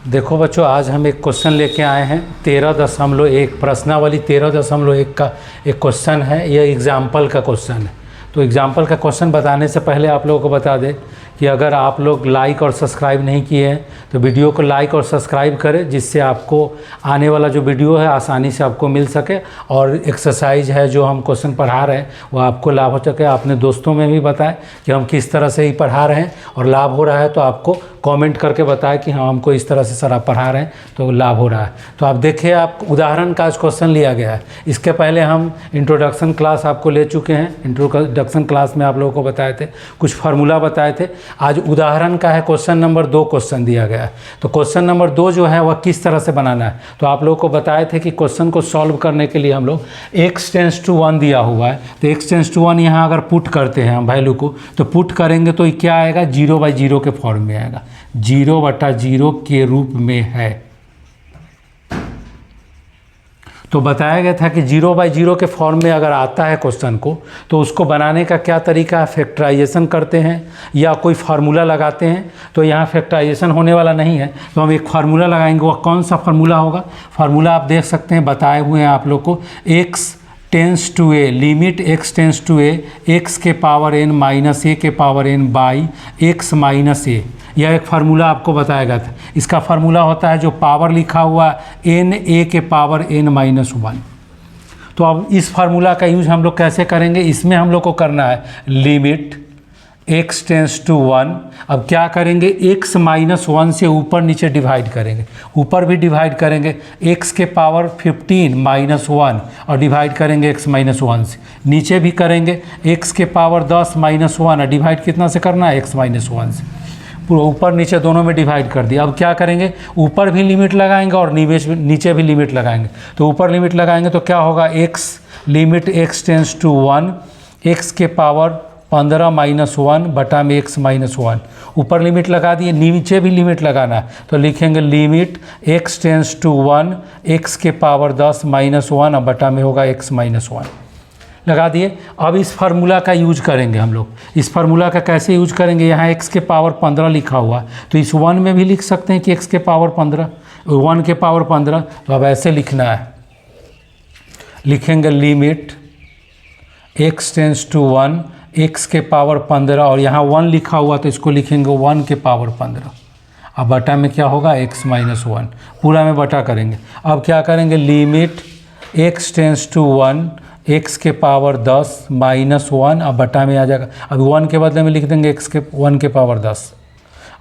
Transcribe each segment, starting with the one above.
देखो बच्चों, आज हम एक क्वेश्चन लेके आए हैं 13.1 प्रश्नावली 13.1 का एक क्वेश्चन है। यह एग्जाम्पल का क्वेश्चन है। तो एग्जाम्पल का क्वेश्चन बताने से पहले आप लोगों को बता दें कि अगर आप लोग लाइक और सब्सक्राइब नहीं किए हैं तो वीडियो को लाइक और सब्सक्राइब करें, जिससे आपको आने वाला जो वीडियो है आसानी से आपको मिल सके और एक्सरसाइज है जो हम क्वेश्चन पढ़ा रहे हैं वो आपको लाभ हो सके। अपने दोस्तों में भी बताएं कि हम किस तरह से ही पढ़ा रहे हैं और लाभ हो रहा है तो आपको कमेंट करके बताएं कि हाँ हमको इस तरह से सर आप पढ़ा रहे हैं तो लाभ हो रहा है। तो आप देखिए, आप उदाहरण का आज क्वेश्चन लिया गया है। इसके पहले हम इंट्रोडक्शन क्लास आपको ले चुके हैं। इंट्रोडक्शन क्लास में आप लोगों को बताए थे, कुछ फार्मूला बताए थे। आज उदाहरण का है क्वेश्चन नंबर 2 क्वेश्चन दिया गया है। तो क्वेश्चन नंबर 2 जो है वह किस तरह से बनाना है, तो आप लोगों को बताए थे कि क्वेश्चन को सॉल्व करने के लिए हम लोग x टेंस टू 1 दिया हुआ है, तो x टेंस टू 1 यहाँ अगर पुट करते हैं हम वैल्यू को, तो पुट करेंगे तो क्या आएगा, 0/0 के फॉर्म में आएगा, 0/0 के रूप में है। तो बताया गया था कि 0/0 के फॉर्म में अगर आता है क्वेश्चन को तो उसको बनाने का क्या तरीका है, फैक्टराइजेशन करते हैं या कोई फार्मूला लगाते हैं। तो यहाँ फैक्टराइजेशन होने वाला नहीं है, तो हम एक फार्मूला लगाएंगे। वह कौन सा फार्मूला होगा, फार्मूला आप देख सकते हैं, बताए हुए हैं आप लोग को। x tends to a, limit x tends to a, x के पावर n माइनस a के power n by x minus a, यह एक फार्मूला आपको बताया गया था। इसका फार्मूला होता है जो पावर लिखा हुआ n a के पावर n माइनस 1। तो अब इस फार्मूला का यूज हम लोग कैसे करेंगे, इसमें हम लोग को करना है लिमिट x टेंस टू 1। अब क्या करेंगे, x माइनस 1 से ऊपर नीचे डिवाइड करेंगे, ऊपर भी डिवाइड करेंगे x के पावर 15 माइनस 1 और डिवाइड करेंगे x माइनस 1 से, नीचे भी करेंगे x के पावर 10 माइनस 1 और डिवाइड कितना से करना है, x माइनस 1 से। पूरा ऊपर नीचे दोनों में डिवाइड कर दिया। अब क्या करेंगे, ऊपर भी लिमिट लगाएंगे और नीचे भी लिमिट लगाएंगे। तो ऊपर लिमिट लगाएंगे तो क्या होगा, x limit x tends to 1, x के पावर 15 माइनस 1 बटा में x माइनस 1। ऊपर लिमिट लगा दिए, नीचे भी लिमिट लगाना है तो लिखेंगे limit x tends to 1, x के पावर 10 माइनस 1 और बटा में होगा x माइनस 1 लगा दिए। अब इस फार्मूला का यूज करेंगे हम लोग। इस फार्मूला का कैसे यूज करेंगे, यहाँ x के पावर 15 लिखा हुआ तो इस 1 में भी लिख सकते हैं कि x के पावर 15, 1 के पावर 15। तो अब ऐसे लिखना है, लिखेंगे limit x tends to 1, x के पावर 15 और यहाँ 1 लिखा हुआ तो इसको लिखेंगे 1 के पावर 15। अब बटा में क्या होगा, x माइनस 1, पूरा में बटा करेंगे। अब क्या करेंगे, limit x tends to 1, x के पावर 10 माइनस 1 अब बटा में आ जाएगा। अब 1 के बदले में लिख देंगे x के 1 के पावर 10,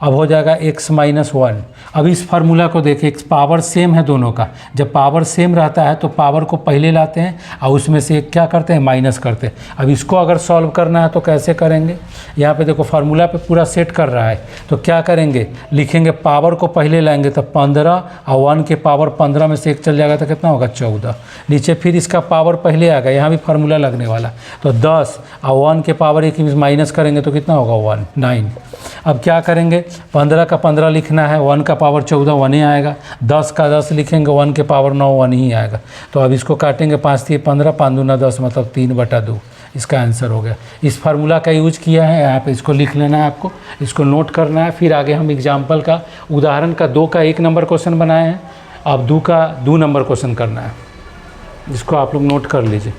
अब हो जाएगा x माइनस 1। अब इस फार्मूला को देखिए, पावर सेम है दोनों का। जब पावर सेम रहता है तो पावर को पहले लाते हैं और उसमें से क्या करते हैं, माइनस करते हैं। अब इसको अगर सॉल्व करना है तो कैसे करेंगे, यहाँ पे देखो फार्मूला पे पूरा सेट कर रहा है। तो क्या करेंगे, लिखेंगे पावर को पहले लाएंगे तो 15 और 1 के पावर 15 में से 1 चल जाएगा तो कितना होगा, 14। नीचे फिर इसका पावर पहले आएगा, यहाँ भी फार्मूला लगने वाला तो 10 और 1 के पावर 1 माइनस करेंगे तो कितना होगा, 9। अब क्या करेंगे, 15 का 15 लिखना है, 1 का पावर 14 1 ही आएगा, 10 का 10 लिखेंगे, 1 के पावर 9 1 ही आएगा। तो अब इसको काटेंगे, 5 3 15, 5 दूना 10 मतलब 3/2, इसका आंसर हो गया। इस फार्मूला का यूज किया है, यहाँ पे इसको लिख लेना है आपको, इसको नोट करना है। फिर आगे हम एग्जाम्पल का उदाहरण का 2 का 1 नंबर क्वेश्चन बनाए हैं, अब 2 का 2 नंबर क्वेश्चन करना है, जिसको आप लोग नोट कर लीजिए।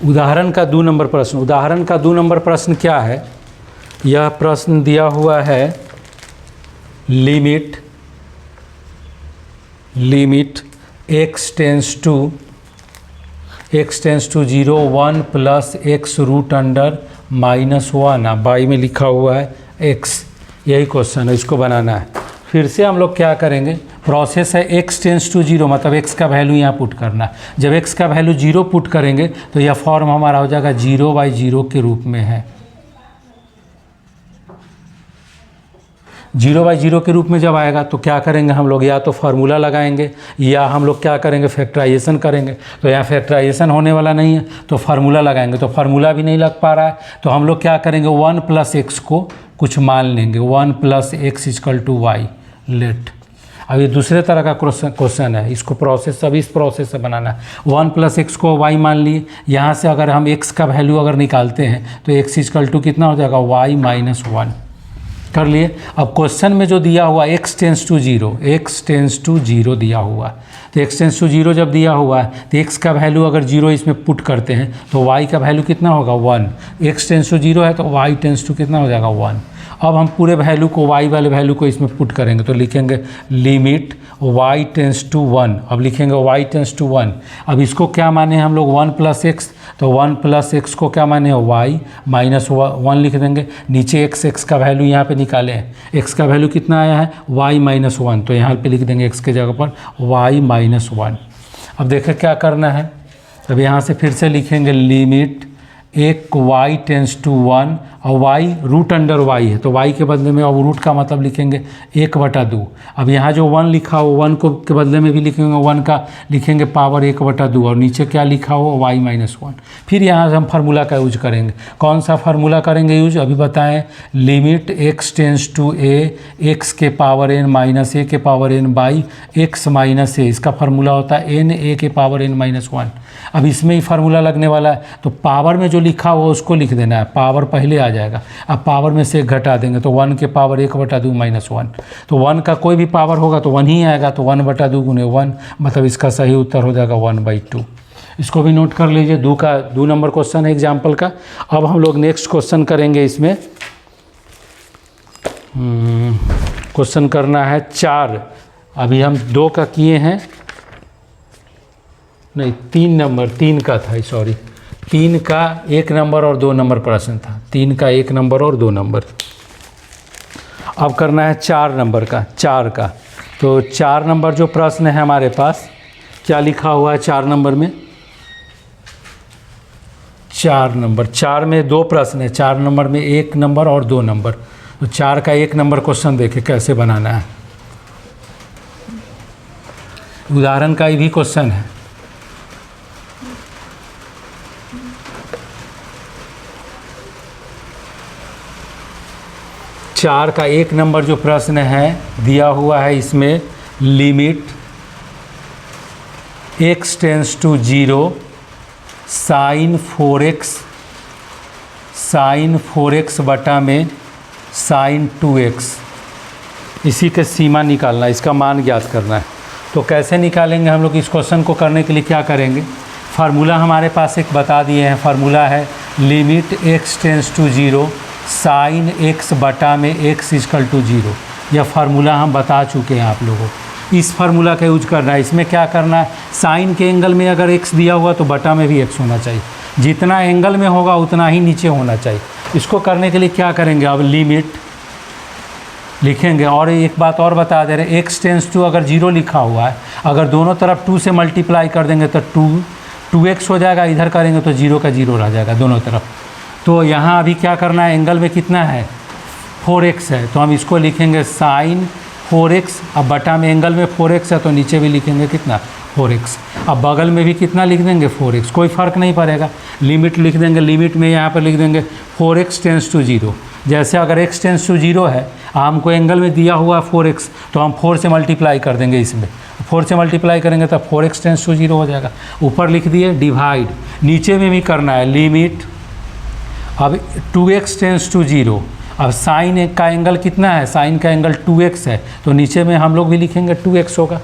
उदाहरण का 2 नंबर प्रश्न। उदाहरण का 2 नंबर प्रश्न क्या है, यह प्रश्न दिया हुआ है limit x tends to 0 1 plus x root under minus 1 by में लिखा हुआ है x। यही क्वेश्चन है, इसको बनाना है। फिर से हम लोग क्या करेंगे, प्रोसेस है x टेंस टू 0 मतलब x का वैल्यू यहाँ पुट करना है। जब x का वैल्यू 0 पुट करेंगे तो यह फॉर्म हमारा हो जाएगा 0/0 के रूप में है। 0/0 के रूप में जब आएगा तो क्या करेंगे हम लोग, या तो फार्मूला लगाएंगे या हम लोग क्या करेंगे, फैक्टराइजेशन करेंगे। तो यहाँ फैक्टराइजेशन होने वाला नहीं है तो फार्मूला लगाएंगे, तो फार्मूला भी नहीं लग पा रहा है तो हम लोग क्या करेंगे, 1 + x को कुछ मान लेंगे, 1 + x = y लेट। अब ये दूसरे तरह का क्वेश्चन है, इसको प्रोसेस, अब इस प्रोसेस से बनाना है। 1 + x को y मान लिए, यहाँ से अगर हम x का वैल्यू अगर निकालते हैं तो x = कितना हो जाएगा, y - 1 कर लिए। अब क्वेश्चन में जो दिया हुआ x टेंस टू 0 दिया हुआ है, तो x टेंस टू 0 जब दिया हुआ है तो x का वैल्यू अगर 0 इसमें पुट करते हैं तो y का वैल्यू कितना होगा, 1। x टेंस टू 0 है तो y टेंस टू कितना हो जाएगा, 1। अब हम पूरे वैल्यू को, y वाले वैल्यू को इसमें पुट करेंगे तो लिखेंगे लिमिट y टेंस टू 1। अब लिखेंगे y टेंस टू 1। अब इसको क्या माने हम लोग, 1 + x, तो 1 + x को क्या माने, y - 1 लिख देंगे। नीचे x का वैल्यू यहाँ पे निकाले हैं, x का वैल्यू कितना आया है, y - 1, तो यहाँ पे लिख देंगे x के जगह पर y - 1। अब देखें क्या करना है, अब यहाँ से फिर से लिखेंगे लिमिट एक y टेंस टू 1 और y √y है तो y के बदले में, अब रूट का मतलब लिखेंगे 1/2। अब यहाँ जो 1 लिखा हो 1 को के बदले में भी लिखेंगे 1 का लिखेंगे पावर 1/2 और नीचे क्या लिखा हो, y - 1। फिर यहाँ से हम फार्मूला का यूज करेंगे। कौन सा फार्मूला करेंगे यूज, अभी बताएं। Limit x tends to a x के पावर n - a के power n by x - a, इसका फार्मूला होता है n a के पावर n - 1। अब इसमें ही फार्मूला लगने वाला है तो पावर में जो लिखा हुआ उसको लिख देना है, पावर पहले आ जाएगा। अब पावर में से 1 घटा देंगे तो 1 के पावर 1/2 - 1, तो 1 का कोई भी पावर होगा तो 1 ही आएगा, तो 1/2 × 1 मतलब इसका सही उत्तर हो जाएगा 1/2। इसको भी नोट कर लीजिए, 2 नंबर क्वेश्चन है एग्जाम्पल का। अब हम लोग नेक्स्ट क्वेश्चन करेंगे, इसमें क्वेश्चन करना है 4। अभी हम 2 का किए हैं, नहीं 3 का था, सॉरी 3 का 1 नंबर और 2 नंबर प्रश्न था, 3 का 1 नंबर और 2 नंबर। अब करना है 4 नंबर का, 4 का। तो 4 नंबर जो प्रश्न है हमारे पास, क्या लिखा हुआ है 4 नंबर में, 4 में 2 प्रश्न है, 4 नंबर में 1 नंबर और 2 नंबर। तो 4 का 1 नंबर क्वेश्चन देखें कैसे बनाना है। उदाहरण का ही भी क्वेश्चन है। चार का 1 नंबर जो प्रश्न है दिया हुआ है, इसमें limit x tends to 0 sin 4x बटा में sin 2x, इसी के सीमा निकालना, इसका मान ज्ञात करना है। तो कैसे निकालेंगे हम लोग, इस क्वेश्चन को करने के लिए क्या करेंगे, फार्मूला हमारे पास एक बता दिए हैं। फार्मूला है limit x tends to 0 sin x बटा में x = 0। यह फार्मूला हम बता चुके हैं आप लोगों को। इस फार्मूला का यूज करना है। इसमें क्या करना है, साइन के एंगल में अगर x दिया हुआ तो बटा में भी x होना चाहिए, जितना एंगल में होगा उतना ही नीचे होना चाहिए। इसको करने के लिए क्या करेंगे, अब लिमिट लिखेंगे। और एक बात और बता दे रहे, x टेंस टू अगर 0 लिखा हुआ है, अगर दोनों तरफ 2 से मल्टीप्लाई कर देंगे तो 2x हो जाएगा, इधर करेंगे तो 0 का 0 रह जाएगा दोनों तरफ। तो यहाँ अभी क्या करना है, एंगल में कितना है 4x है, तो हम इसको लिखेंगे sin 4x। अब बटा में एंगल में 4x है तो नीचे भी लिखेंगे कितना 4x। अब बगल में भी कितना लिख देंगे 4x, कोई फ़र्क नहीं पड़ेगा। लिमिट लिख देंगे, लिमिट में यहाँ पर लिख देंगे 4x टेंस टू 0। जैसे अगर x टेंस टू 0 है, हमको एंगल में दिया हुआ 4x, तो हम 4 से मल्टीप्लाई कर देंगे, इसमें 4 से मल्टीप्लाई करेंगे तो 4x टेंस टू 0 हो जाएगा। ऊपर लिख दिए डिवाइड, नीचे में भी करना है लिमिट। अब 2x टेंस टू 0, अब साइन का एंगल कितना है, साइन का एंगल 2x है, तो नीचे में हम लोग भी लिखेंगे 2x होगा।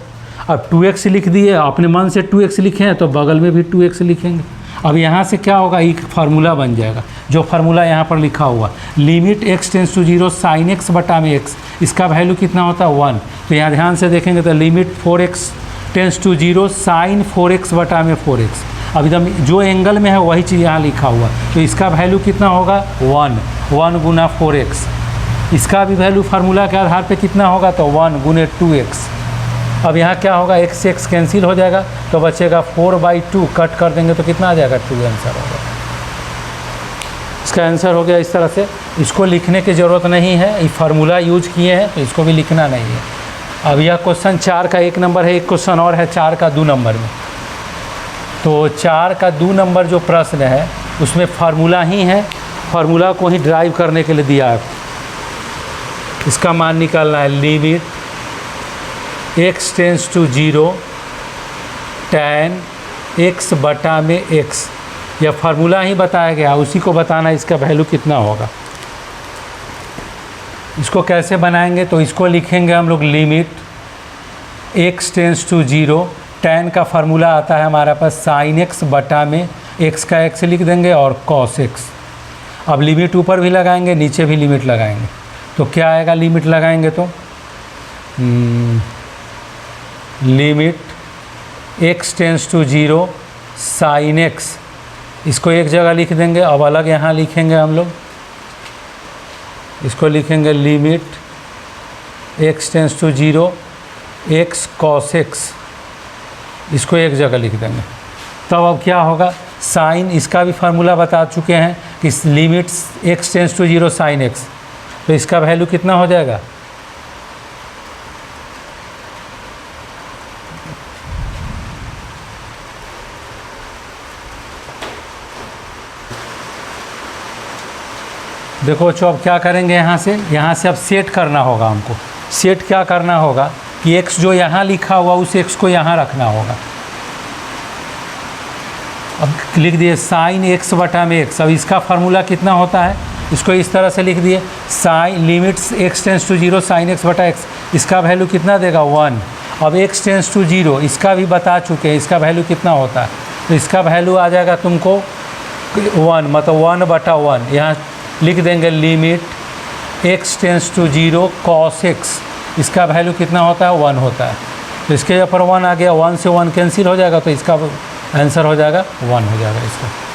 अब 2x लिख दिए, अपने मन से 2x लिखे हैं तो बगल में भी 2x लिखेंगे। अब यहाँ से क्या होगा, एक फार्मूला बन जाएगा, जो फार्मूला यहाँ पर लिखा हुआ limit x tends to 0 sin x बटा में x, इसका वैल्यू कितना होता है 1। तो यहाँ ध्यान से देखेंगे तो limit 4x tense to 0 sin 4x बटा में 4x। अब एकदम जो एंगल में है वही चीज़ यहाँ लिखा हुआ, तो इसका वैल्यू कितना होगा 1 गुना 4x। इसका भी वैल्यू फार्मूला के आधार पे कितना होगा, तो 1 गुने 2x। अब यहाँ क्या होगा, x से x कैंसिल हो जाएगा तो बचेगा 4/2, कट कर देंगे तो कितना आ जाएगा 2 आंसर होगा। इसका आंसर हो गया इस तरह से। इसको लिखने की ज़रूरत नहीं है, ये फार्मूला यूज किए हैं तो इसको भी लिखना नहीं है। अब यह क्वेश्चन 4 का 1 नंबर है, एक क्वेश्चन और है 4 का 2 नंबर में। तो 4 का 2 नंबर जो प्रश्न है उसमें फार्मूला ही है, फार्मूला को ही ड्राइव करने के लिए दिया है। इसका मान निकालना है limit x tends to 0 tan x बटा में x। यह फार्मूला ही बताया गया, उसी को बताना इसका वैल्यू कितना होगा। इसको कैसे बनाएंगे तो इसको लिखेंगे हम लोग limit x tends to 0 tan का फार्मूला आता है हमारे पास sin x बटा में x का x लिख देंगे और cos x। अब लिमिट ऊपर भी लगाएंगे नीचे भी लिमिट लगाएंगे तो क्या आएगा, लिमिट लगाएंगे तो limit x tends to 0 sin x, इसको एक जगह लिख देंगे। अब अलग यहाँ लिखेंगे हम लोग, इसको लिखेंगे limit x tends to 0 x cos x, इसको एक जगह लिख देंगे। तब अब क्या होगा, साइन, इसका भी फार्मूला बता चुके हैं कि limit x tends to 0 sin x, तो इसका वैल्यू कितना हो जाएगा, देखो बच्चों अब क्या करेंगे, यहाँ से अब सेट करना होगा हमको। सेट क्या करना होगा कि x जो यहाँ लिखा हुआ उस x को यहाँ रखना होगा। अब लिख दिए साइन x बटा में x। अब इसका फार्मूला कितना होता है, इसको इस तरह से लिख दिए sine limits x tends to 0 sine x बटा x, इसका वैल्यू कितना देगा 1। अब x टेंस टू 0 इसका भी बता चुके हैं, इसका वैल्यू कितना होता है, तो इसका वैल्यू आ जाएगा तुमको 1, मतलब 1 बटा 1। यहाँ लिख देंगे limit x tends to 0 cos x, इसका वैल्यू कितना होता है 1 होता है। तो इसके ऊपर 1 आ गया, 1 से 1 कैंसिल हो जाएगा तो इसका आंसर हो जाएगा 1 हो जाएगा इसका।